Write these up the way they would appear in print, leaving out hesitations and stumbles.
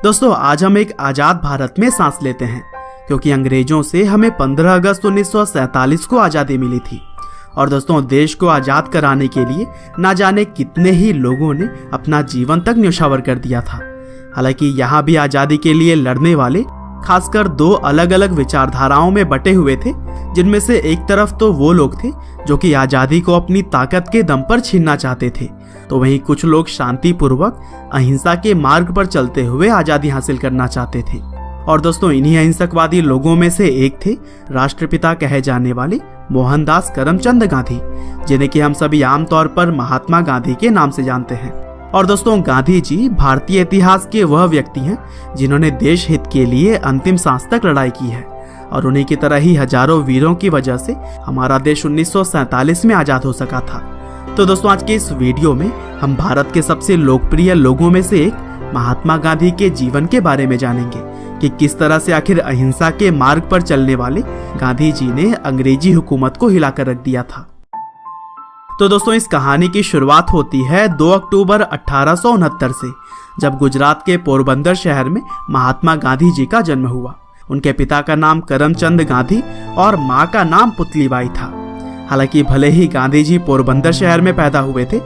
दोस्तों आज हम एक आजाद भारत में सांस लेते हैं क्योंकि अंग्रेजों से हमें 15 अगस्त 1947 को आज़ादी मिली थी। और दोस्तों देश को आज़ाद कराने के लिए ना जाने कितने ही लोगों ने अपना जीवन तक न्यौछावर कर दिया था। हालांकि यहाँ भी आज़ादी के लिए लड़ने वाले खासकर दो अलग अलग विचारधाराओं में बटे हुए थे, जिनमें से एक तरफ तो वो लोग थे जो कि आज़ादी को अपनी ताकत के दम पर छीनना चाहते थे, तो वहीं कुछ लोग शांतिपूर्वक अहिंसा के मार्ग पर चलते हुए आज़ादी हासिल करना चाहते थे। और दोस्तों इन्हीं अहिंसकवादी लोगों में से एक थे राष्ट्रपिता कहे जाने वाले मोहनदास करमचंद गांधी, जिन्हें कि हम सभी आमतौर पर महात्मा गांधी के नाम से जानते हैं। और दोस्तों गांधी जी भारतीय इतिहास के वह व्यक्ति हैं जिन्होंने देश हित के लिए अंतिम सांस तक लड़ाई की है, और उन्हीं की तरह ही हजारों वीरों की वजह से हमारा देश 1947 में आजाद हो सका था। तो दोस्तों आज के इस वीडियो में हम भारत के सबसे लोकप्रिय लोगों में से एक महात्मा गांधी के जीवन के बारे में जानेंगे कि किस तरह से आखिर अहिंसा के मार्ग पर चलने वाले गांधी जी ने अंग्रेजी हुकूमत को हिलाकर रख दिया था। तो दोस्तों इस कहानी की शुरुआत होती है 2 अक्टूबर 1869 से, जब गुजरात के पोरबंदर शहर में महात्मा गांधी जी का जन्म हुआ। उनके पिता का नाम करमचंद गांधी और मां का नाम पुतलीबाई था। हालांकि भले ही गांधी जी पोरबंदर शहर में पैदा हुए थे,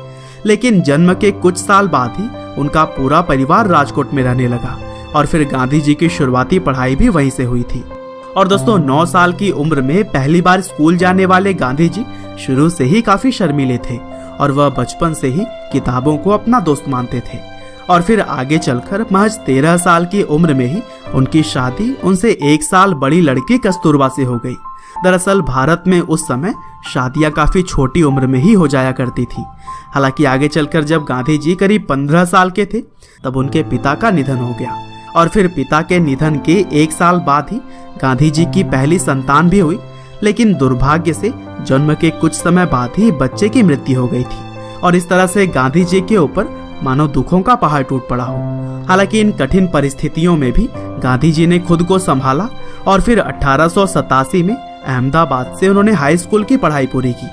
लेकिन जन्म के कुछ साल बाद ही उनका पूरा परिवार राजकोट में रहने लगा और फिर गांधी जी की शुरुआती पढ़ाई भी वहीं से हुई थी। और दोस्तों 9 साल की उम्र में पहली बार स्कूल जाने वाले गांधी जी शुरू से ही काफी शर्मीले थे और वह बचपन से ही किताबों को अपना दोस्त मानते थे। और फिर आगे चलकर महज 13 साल की उम्र में ही उनकी शादी उनसे 1 साल बड़ी लड़की कस्तूरबा से हो गई। दरअसल भारत में उस समय शादियां काफी छोटी उम्र में ही हो जाया करती थी। हालांकि आगे चलकर जब गांधी जी करीब 15 साल के थे तब उनके पिता का निधन हो गया, और फिर पिता के निधन के 1 साल बाद ही गांधी जी की पहली संतान भी हुई। लेकिन दुर्भाग्य से जन्म के कुछ समय बाद ही बच्चे की मृत्यु हो गई थी, और इस तरह से गांधी जी के ऊपर मानो दुखों का पहाड़ टूट पड़ा हो। हालांकि इन कठिन परिस्थितियों में भी गांधी जी ने खुद को संभाला और फिर 1887 में अहमदाबाद से उन्होंने हाई स्कूल की पढ़ाई पूरी की,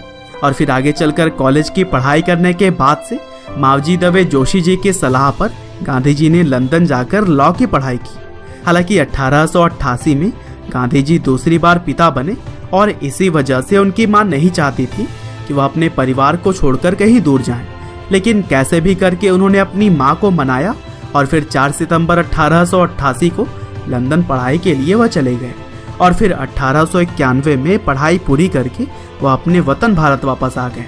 और फिर आगे चलकर कॉलेज की पढ़ाई करने के बाद से मावजी दवे जोशी जी की सलाह पर गांधी जी ने लंदन जाकर लॉ की पढ़ाई की। हालांकि 1888 में गांधी जी दूसरी बार पिता बने, और इसी वजह से उनकी मां नहीं चाहती थी कि वह अपने परिवार को छोड़कर कहीं दूर जाएं। लेकिन कैसे भी करके उन्होंने अपनी मां को मनाया और फिर 4 सितंबर 1888 को लंदन पढ़ाई के लिए वह चले गए, और फिर 1891 में पढ़ाई पूरी करके वह अपने वतन भारत वापस आ गए।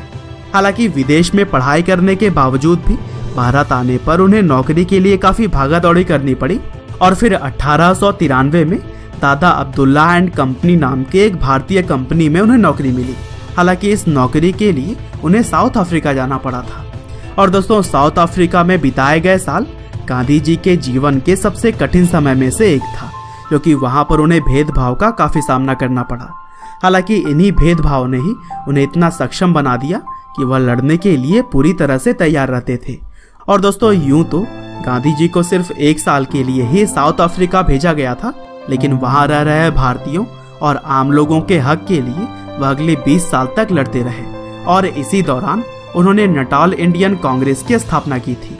हालांकि विदेश में पढ़ाई करने के बावजूद भी भारत आने पर उन्हें नौकरी के लिए काफी भागा दौड़ी करनी पड़ी, और फिर 1893 में दादा अब्दुल्ला एंड कंपनी नाम के एक भारतीय कंपनी में उन्हें नौकरी मिली। हालांकि इस नौकरी के लिए उन्हें साउथ अफ्रीका जाना पड़ा था। और दोस्तों साउथ अफ्रीका में बिताए गए साल गांधी जी के जीवन के सबसे कठिन समय में से एक था, क्योंकि वहां पर उन्हें भेदभाव का काफी सामना करना पड़ा। हालांकि इन्हीं भेदभाव ने ही उन्हें इतना सक्षम बना दिया कि वह लड़ने के लिए पूरी तरह से तैयार रहते थे। और दोस्तों यूं तो गांधी जी को सिर्फ 1 साल के लिए ही साउथ अफ्रीका भेजा गया था, लेकिन वहां रह रहे भारतीयों और आम लोगों के हक के लिए वह अगले 20 साल तक लड़ते रहे, और इसी दौरान उन्होंने नटाल इंडियन कांग्रेस की स्थापना की थी।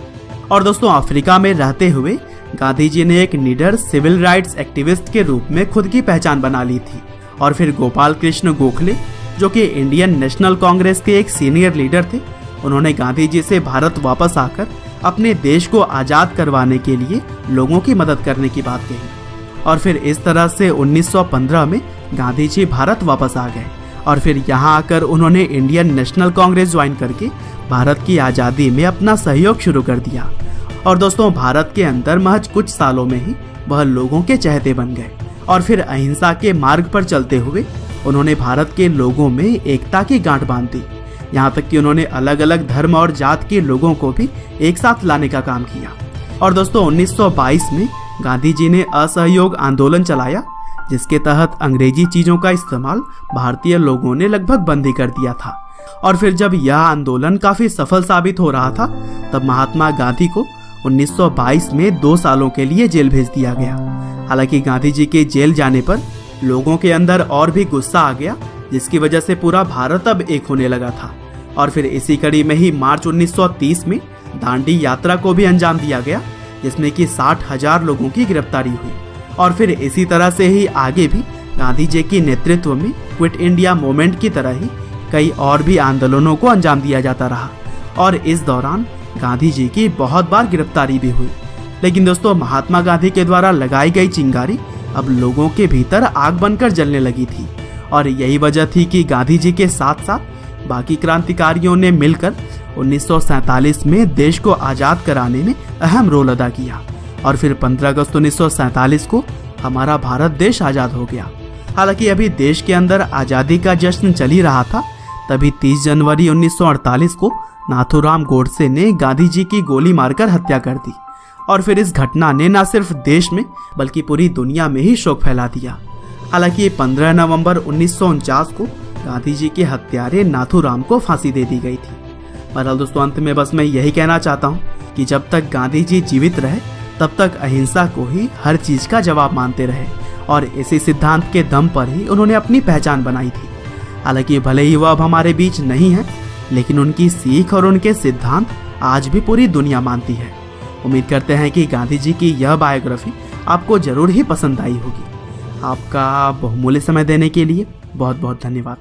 और दोस्तों अफ्रीका में रहते हुए गांधी जी ने एक निडर सिविल राइट्स एक्टिविस्ट के रूप में खुद की पहचान बना ली थी। और फिर गोपाल कृष्ण गोखले, जो कि इंडियन नेशनल कांग्रेस के एक सीनियर लीडर थे, उन्होंने गांधी जी से भारत वापस आकर अपने देश को आजाद करवाने के लिए लोगों की मदद करने की बात कही। और फिर इस तरह से 1915 में गांधी जी भारत वापस आ गए, और फिर यहाँ आकर उन्होंने इंडियन नेशनल कांग्रेस ज्वाइन करके भारत की आज़ादी में अपना सहयोग शुरू कर दिया। और दोस्तों भारत के अंदर महज कुछ सालों में ही वह लोगों के चहेते बन गए, और फिर अहिंसा के मार्ग पर चलते हुए उन्होंने भारत के लोगों में एकता की गांठ बांध दी। यहाँ तक कि उन्होंने अलग अलग धर्म और जात के लोगों को भी एक साथ लाने का काम किया। और दोस्तों 1922 में गांधी जी ने असहयोग आंदोलन चलाया, जिसके तहत अंग्रेजी चीजों का इस्तेमाल भारतीय लोगों ने लगभग बंद ही कर दिया था। और फिर जब यह आंदोलन काफी सफल साबित हो रहा था, तब महात्मा गांधी को 1922 में 2 सालों के लिए जेल भेज दिया गया। हालांकि गांधी जी के जेल जाने पर लोगों के अंदर और भी गुस्सा आ गया, जिसकी वजह से पूरा भारत अब एक होने लगा था। और फिर इसी कड़ी में ही मार्च 1930 में दांडी यात्रा को भी अंजाम दिया गया, जिसमें कि 60,000 लोगों की गिरफ्तारी हुई। और फिर इसी तरह से ही आगे भी गांधी जी के नेतृत्व में क्विट इंडिया मूवमेंट की तरह ही कई और भी आंदोलनों को अंजाम दिया जाता रहा और इस दौरान गांधी जी की बहुत बार गिरफ्तारी भी हुई। लेकिन दोस्तों, महात्मा गांधी के द्वारा लगाई गई चिंगारी अब लोगों के भीतर आग बनकर जलने लगी थी और यही वजह थी कि गांधी जी के साथ साथ बाकी क्रांतिकारियों ने मिलकर 1947 में देश को आज़ाद कराने में अहम रोल अदा किया और फिर 15 अगस्त 1947 को हमारा भारत देश आज़ाद हो गया। हालांकि अभी देश के अंदर आज़ादी का जश्न चल ही रहा था, तभी 30 जनवरी 1948 को नाथूराम गोडसे ने गांधी जी की गोली मारकर हत्या कर दी और फिर इस घटना ने न सिर्फ देश में बल्कि पूरी दुनिया में ही शोक फैला दिया। हालांकि 15 नवंबर 1949 को गांधी जी के हत्यारे नाथूराम को फांसी दे दी गई थी। बहरहाल दोस्तों, अंत में बस मैं यही कहना चाहता हूँ कि जब तक गांधी जी जीवित रहे तब तक अहिंसा को ही हर चीज का जवाब मानते रहे और इसी सिद्धांत के दम पर ही उन्होंने अपनी पहचान बनाई थी। हालांकि भले ही वह अब हमारे बीच नहीं है, लेकिन उनकी सीख और उनके सिद्धांत आज भी पूरी दुनिया मानती है। उम्मीद करते हैं कि गांधी जी की यह बायोग्राफी आपको जरूर ही पसंद आई होगी। आपका बहुमूल्य समय देने के लिए बहुत बहुत धन्यवाद।